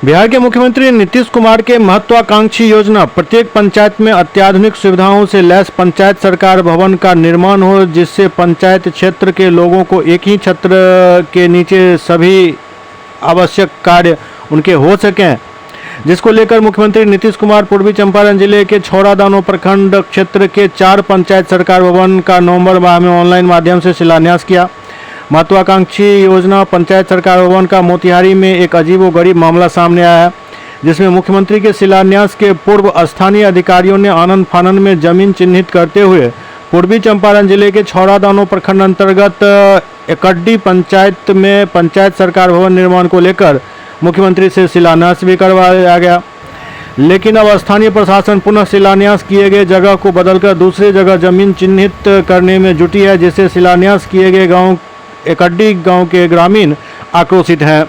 बिहार के मुख्यमंत्री नीतीश कुमार के महत्वाकांक्षी योजना प्रत्येक पंचायत में अत्याधुनिक सुविधाओं से लैस पंचायत सरकार भवन का निर्माण हो, जिससे पंचायत क्षेत्र के लोगों को एक ही छत्र के नीचे सभी आवश्यक कार्य उनके हो सकें, जिसको लेकर मुख्यमंत्री नीतीश कुमार पूर्वी चंपारण जिले के छौड़ादानो प्रखंड क्षेत्र के 4 पंचायत सरकार भवन का नवंबर माह में ऑनलाइन माध्यम से शिलान्यास किया। महत्वाकांक्षी योजना पंचायत सरकार भवन का मोतिहारी में एक अजीबोगरीब मामला सामने आया है, जिसमें मुख्यमंत्री के शिलान्यास के पूर्व स्थानीय अधिकारियों ने आनन फानन में जमीन चिन्हित करते हुए पूर्वी चंपारण जिले के छौड़ादानो प्रखंड अंतर्गत एकड्डी पंचायत में पंचायत सरकार भवन निर्माण को लेकर मुख्यमंत्री से शिलान्यास भी करवाया गया। लेकिन अब स्थानीय प्रशासन पुनः शिलान्यास किए गए जगह को बदलकर दूसरी जगह जमीन चिन्हित करने में जुटी है, जिससे शिलान्यास किए गए गांव एकड्डी गांव के ग्रामीण आक्रोशित हैं।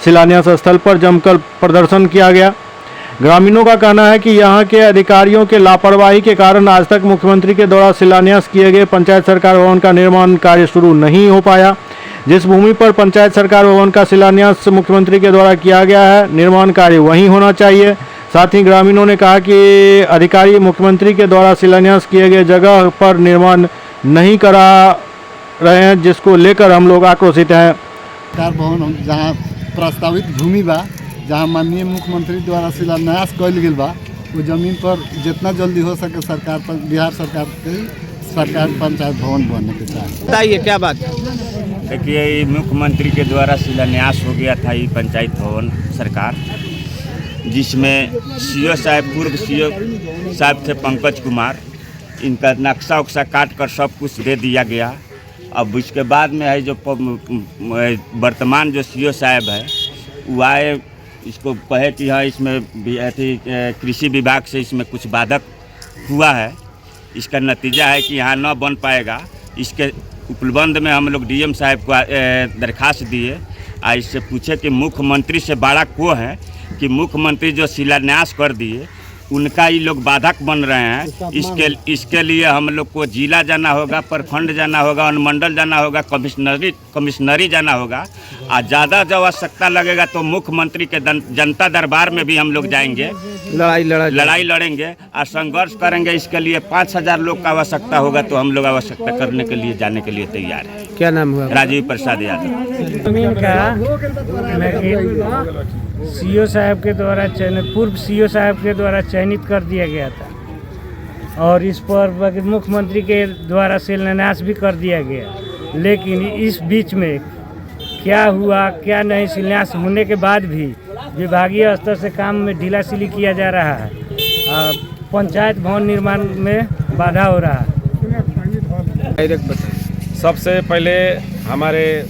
शिलान्यास स्थल पर जमकर प्रदर्शन किया गया। ग्रामीणों का कहना है कि यहां के अधिकारियों के लापरवाही के कारण आज तक मुख्यमंत्री के द्वारा शिलान्यास किए गए पंचायत सरकार भवन का निर्माण कार्य शुरू नहीं हो पाया। जिस भूमि पर पंचायत सरकार भवन का शिलान्यास मुख्यमंत्री के द्वारा किया गया है, निर्माण कार्य वहीं होना चाहिए। साथ ही ग्रामीणों ने कहा कि अधिकारी मुख्यमंत्री के द्वारा शिलान्यास किए गए जगह पर निर्माण नहीं करा रहे हैं, जिसको लेकर हम लोग आक्रोशित हैं। सरकार भवन जहाँ प्रस्तावित भूमि बा, जहाँ माननीय मुख्यमंत्री द्वारा शिलान्यास कल गई बा, वो जमीन पर जितना जल्दी हो सके सरकार पर बिहार सरकार के सरकार पंचायत भवन बनने के चाहिए। बताइए क्या बात है? देखिए, मुख्यमंत्री के द्वारा शिलान्यास हो गया था ये पंचायत भवन सरकार, जिसमें सीओ साहब पूर्व सीओ साहब थे पंकज कुमार, इनका नक्शा उक्सा काट कर सब कुछ दे दिया गया। अब इसके बाद में है जो वर्तमान जो सीओ साहब है वो आए, इसको कहे कि हाँ इसमें कृषि विभाग से इसमें कुछ बाधक हुआ है, इसका नतीजा है कि यहाँ न बन पाएगा। इसके उपलब्ध में हम लोग डीएम साहब को दरखास्त दिए, इससे पूछे कि मुख्यमंत्री से बड़ा को है कि मुख्यमंत्री जो शिलान्यास कर दिए उनका ये लोग बाधक बन रहे हैं। इसके लिए हम लोग को जिला जाना होगा, प्रखंड जाना होगा, अनुमंडल जाना होगा, कमिश्नरी जाना होगा, और ज़्यादा जब आवश्यकता लगेगा तो मुख्यमंत्री के जनता दरबार में भी हम लोग जाएंगे, लड़ाई लड़ेंगे और संघर्ष करेंगे। इसके लिए 5000 लोग का आवश्यकता होगा तो हम लोग आवश्यकता करने के लिए जाने के लिए तैयार हैं। क्या नाम हुआ? राजीव प्रसाद यादव। जमीन का सीओ साहब के द्वारा चयनित, पूर्व सीओ साहब के द्वारा चयनित कर दिया गया था और इस पर मुख्यमंत्री के द्वारा शिलान्यास भी कर दिया गया। लेकिन इस बीच में क्या हुआ क्या नहीं, शिलान्यास होने के बाद भी विभागीय स्तर से काम में ढीलासिली किया जा रहा है, पंचायत भवन निर्माण में बाधा हो रहा है। सबसे पहले हमारे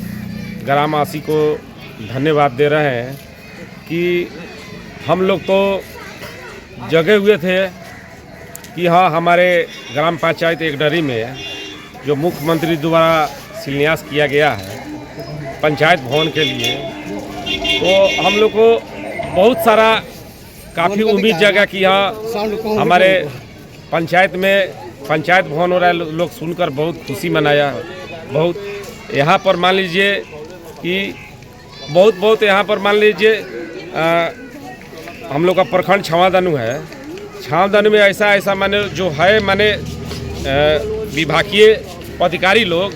ग्रामवासी को धन्यवाद दे रहे हैं कि हम लोग तो जगे हुए थे कि हाँ हमारे ग्राम पंचायत एकडरी में जो मुख्यमंत्री द्वारा शिलान्यास किया गया है पंचायत भवन के लिए, तो हम लोग को बहुत सारा काफ़ी उम्मीद जगा कि हाँ हमारे पंचायत में पंचायत भवन हो रहा है। लोग सुनकर बहुत खुशी मनाया। बहुत यहाँ पर मान लीजिए कि बहुत यहाँ पर मान लीजिए हम लोग का प्रखंड छौड़ादानो है। छौड़ादानो में ऐसा माने जो है माने विभागीय अधिकारी लोग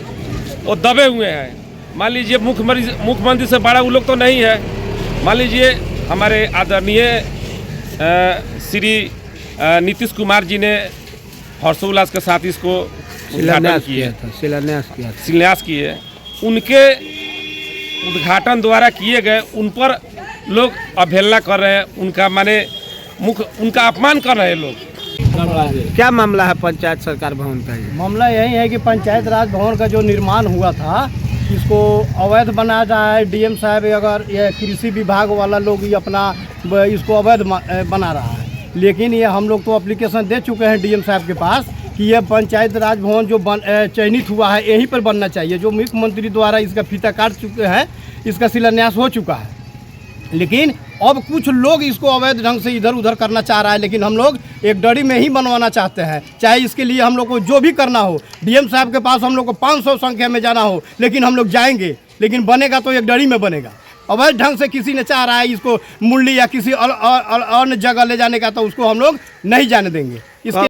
वो दबे हुए हैं। मान लीजिए मुख्यमंत्री से बड़ा वो लोग तो नहीं है। मान लीजिए हमारे आदरणीय श्री नीतीश कुमार जी ने हर्षोल्लास के साथ इसको शिलान्यास किए। उनके उद्घाटन द्वारा किए गए उन पर लोग अवहेलना कर रहे हैं, उनका अपमान कर रहे हैं लोग। क्या मामला है पंचायत सरकार भवन का? मामला यही है कि पंचायत राज भवन का जो निर्माण हुआ था इसको अवैध बनाया जा रहा है। डीएम साहब अगर ये कृषि विभाग वाला लोग ये अपना इसको अवैध बना रहा है, लेकिन ये हम लोग तो एप्लीकेशन दे चुके हैं डीएम साहब के पास कि यह पंचायत राज भवन जो चयनित हुआ है यहीं पर बनना चाहिए। जो मुख्यमंत्री द्वारा इसका फीता काट चुके हैं, इसका शिलान्यास हो चुका है, लेकिन अब कुछ लोग इसको अवैध ढंग से इधर उधर करना चाह रहा है। लेकिन हम लोग एक डरी में ही बनवाना चाहते हैं, चाहे इसके लिए हम लोग को जो भी करना हो। डीएम साहब के पास हम लोग को 500 संख्या में जाना हो, लेकिन हम लोग जाएंगे, लेकिन बनेगा तो एक डरी में बनेगा। अवैध ढंग से किसी ने चाह रहा है इसको मुरली या किसी अन्य जगह ले जाने का, तो उसको हम लोग नहीं जाने देंगे। इसके